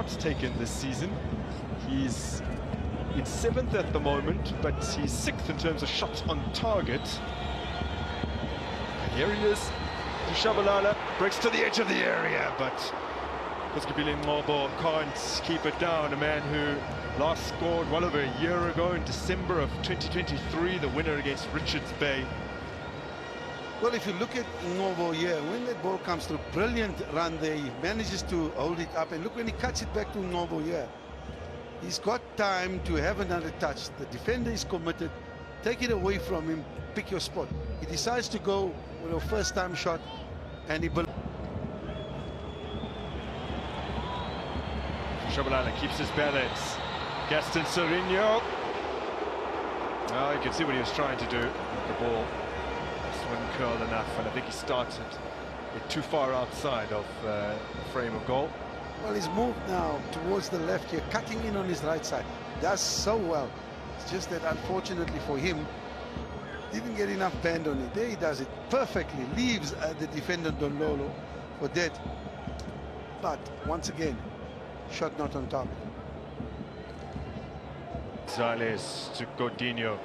shots taken this season. He's in 7th at the moment, but he's 6th in terms of shots on target. And here he is. Shabalala breaks to the edge of the area, but Koskopile Ngobo can't keep it down. A man who last scored well over a year ago in December of 2023, the winner against Richards Bay. Well, if you look at Ngobo here, when that ball comes through, brilliant run there, he manages to hold it up, and look when he cuts it back to Ngobo here. He's got time to have another touch. The defender is committed. Take it away from him, pick your spot. He decides to go with a first-time shot, and he... Shabalala keeps his balance. Gaston Serino. Oh, you can see what he was trying to do with the ball. Swing curl enough, and I think he started it too far outside of the frame of goal. Well, he's moved now towards the left here, cutting in on his right side. Does so well. It's just that, unfortunately for him, didn't get enough bend on it. There he does it perfectly. Leaves the defender Dololo for dead. But once again, shot not on target. Zales to Godinho.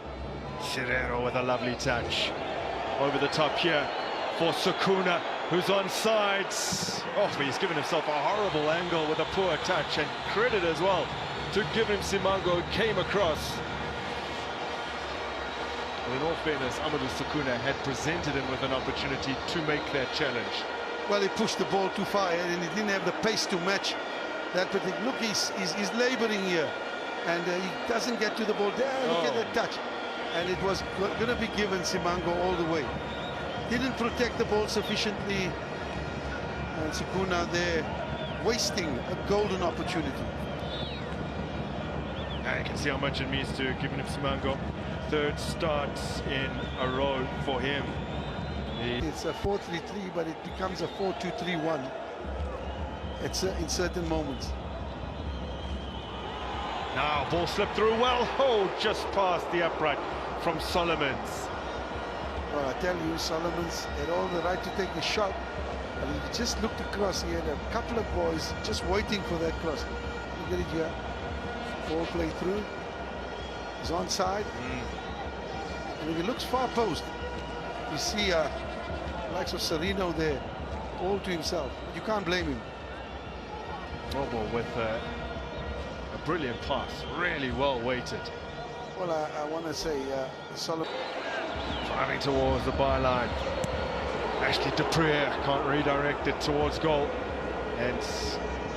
Serrero with a lovely touch. Over the top here for Sukuna, who's on sides. Oh, but he's given himself a horrible angle with a poor touch, and credit as well to Given Simango, came across. Well, in all fairness, Amadou Sukuna had presented him with an opportunity to make that challenge. Well, he pushed the ball too far and he didn't have the pace to match that particular. Look, he's laboring here, and he doesn't get to the ball. There, look at that touch. And it was going to be given Simango all the way. Didn't protect the ball sufficiently, and Sukuna there wasting a golden opportunity. Now you can see how much it means to Given Simango. 3rd start in a row for him. It's a 4-3-3, but it becomes a 4-2-3-1 in certain moments. Now ball slipped through well. Oh, just past the upright from Solomons. Well, I tell you, Solomons had all the right to take the shot, but he just looked across. He had a couple of boys just waiting for that cross. Look at it here. Ball play through. He's onside. And if he looks far post, you see likes of Serino there, all to himself. You can't blame him. Robo with a brilliant pass, really well weighted. Well, I want to say Solomon driving towards the byline. Ashley Dupree can't redirect it towards goal, and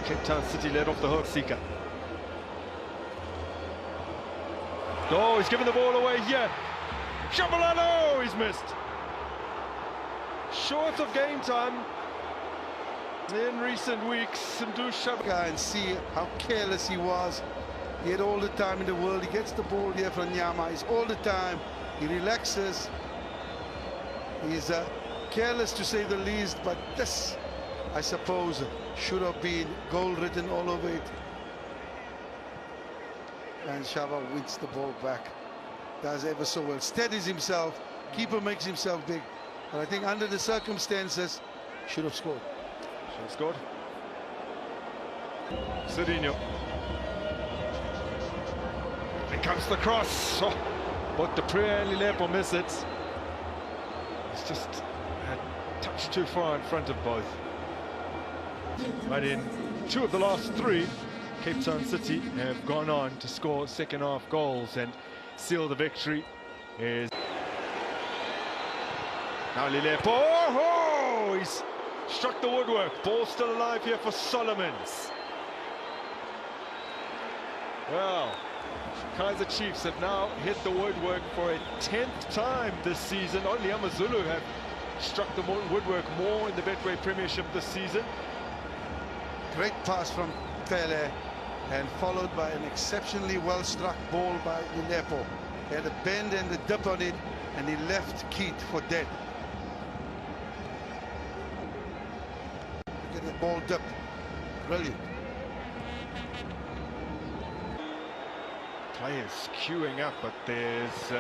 Cape Town City led off the hook. Sika. Oh, he's given the ball away here. Shabalala, he's missed. Short of game time in recent weeks. And see how careless he was. He had all the time in the world. He gets the ball here from Nyama. He's all the time. He relaxes. He's careless to say the least, but this, I suppose, should have been goal written all over it. And Shava wins the ball back. Does ever so well. Steadies himself. Keeper makes himself big. But I think under the circumstances, should have scored. Should have scored. Serino. Here comes the cross. Oh, both Dupree and Lilepo miss it. It's just a touch too far in front of both. But in 2 of the last 3, Cape Town City have gone on to score second half goals and seal the victory. Is now Lilepo. Oh, he's struck the woodwork. Ball still alive here for Solomons. Well, Kaizer Chiefs have now hit the woodwork for a 10th time this season. Only Amazulu have struck the woodwork more in the Betway Premiership this season. Great pass from Pele, and followed by an exceptionally well-struck ball by Lilepo. He had a bend and a dip on it, and he left Keith for dead. Look at the ball dip. Brilliant. Players queuing up, but there's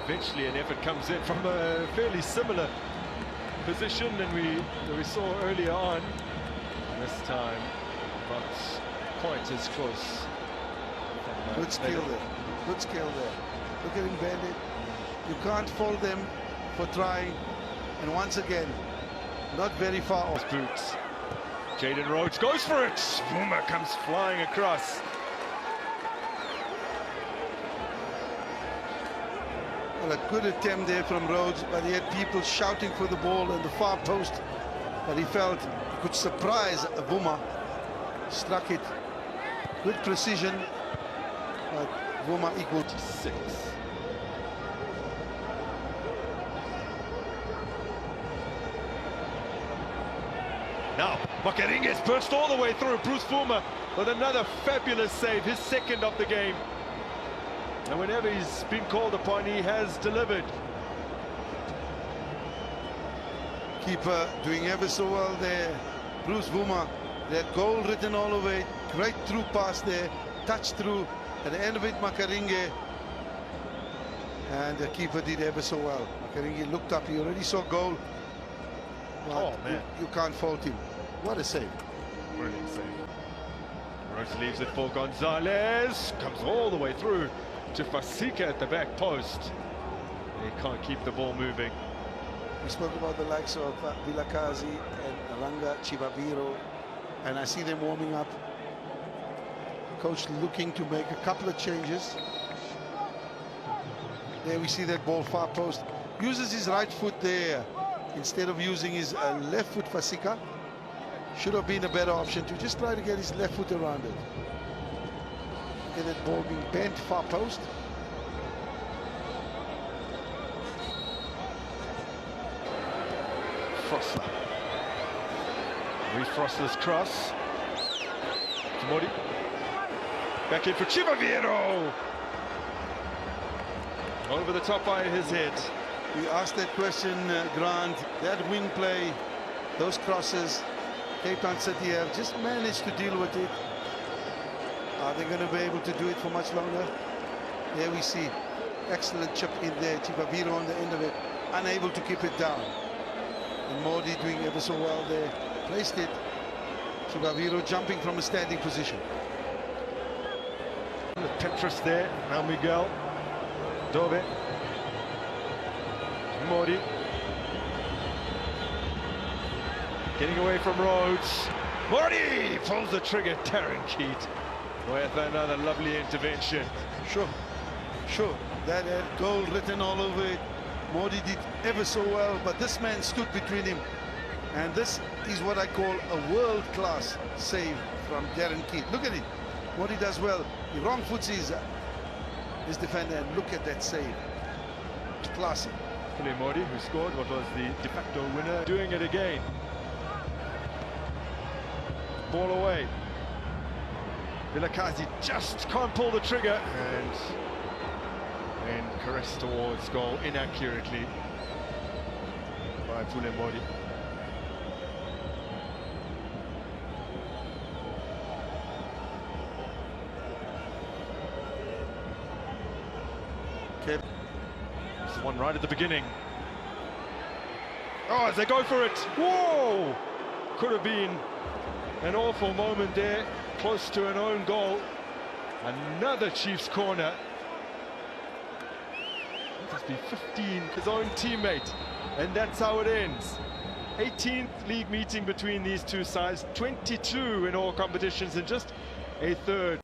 eventually an effort comes in from a fairly similar position than we saw earlier on. This time, not quite as close. Good skill there. Good skill there. Look at him bend it. You can't fault them for trying. And once again, not very far off. Boots. Jaden Rhodes goes for it. Boomer comes flying across. Well, a good attempt there from Rhodes, but he had people shouting for the ball in the far post. But he felt he could surprise a Boomer. Struck it. Good precision. But Boomer equal to 6. Now, Makaringe's burst all the way through. Bruce Boomer with another fabulous save, his second of the game. And whenever he's been called upon, he has delivered. Keeper doing ever so well there. Bruce Boomer, that goal written all over it. Great through pass there, touch through. At the end of it, Makaringe. And the keeper did ever so well. Makaringe looked up, he already saw goal. But oh, man. You can't fault him. What a save. Brilliant save. Rhodes leaves it for Gonzalez. Comes all the way through to Fasika at the back post. He can't keep the ball moving. We spoke about the likes of Vilakazi and Ranga Chivaviro, and I see them warming up. Coach looking to make a couple of changes. There we see that ball far post. Uses his right foot there instead of using his left foot. Fasika should have been a better option to just try to get his left foot around it. Look at that ball being bent far post. Frosler. Reece Frosler's cross. To Modi. Back in for Chivaviro. Over the top by his head. We asked that question, Grant. That wing play, those crosses, Cape Town City have just managed to deal with it. Are they going to be able to do it for much longer? There we see excellent chip in there. Chivaviro on the end of it, unable to keep it down. And Modi doing ever so well there. Placed it. Chivaviro jumping from a standing position. The Tetris there. Now Miguel. Dove. Modi. Getting away from Rhodes. Modi pulls the trigger. Taryn Keat with another lovely intervention. Sure. That had goal written all over it. Modi did ever so well, but this man stood between him. And this is what I call a world-class save from Darren Keat. Look at it. What he does well. He wrong foots his defender, and look at that save. It's classy. Modi, who scored what was the de facto winner, doing it again. Ball away. Vilakazi just can't pull the trigger and caressed towards goal inaccurately by Modi. Okay. It's the one right at the beginning. Oh, as they go for it. Whoa! Could have been an awful moment there, close to an own goal. Another Chiefs corner. It must be 15, his own teammate. And that's how it ends. 18th league meeting between these two sides, 22 in all competitions, and just a third.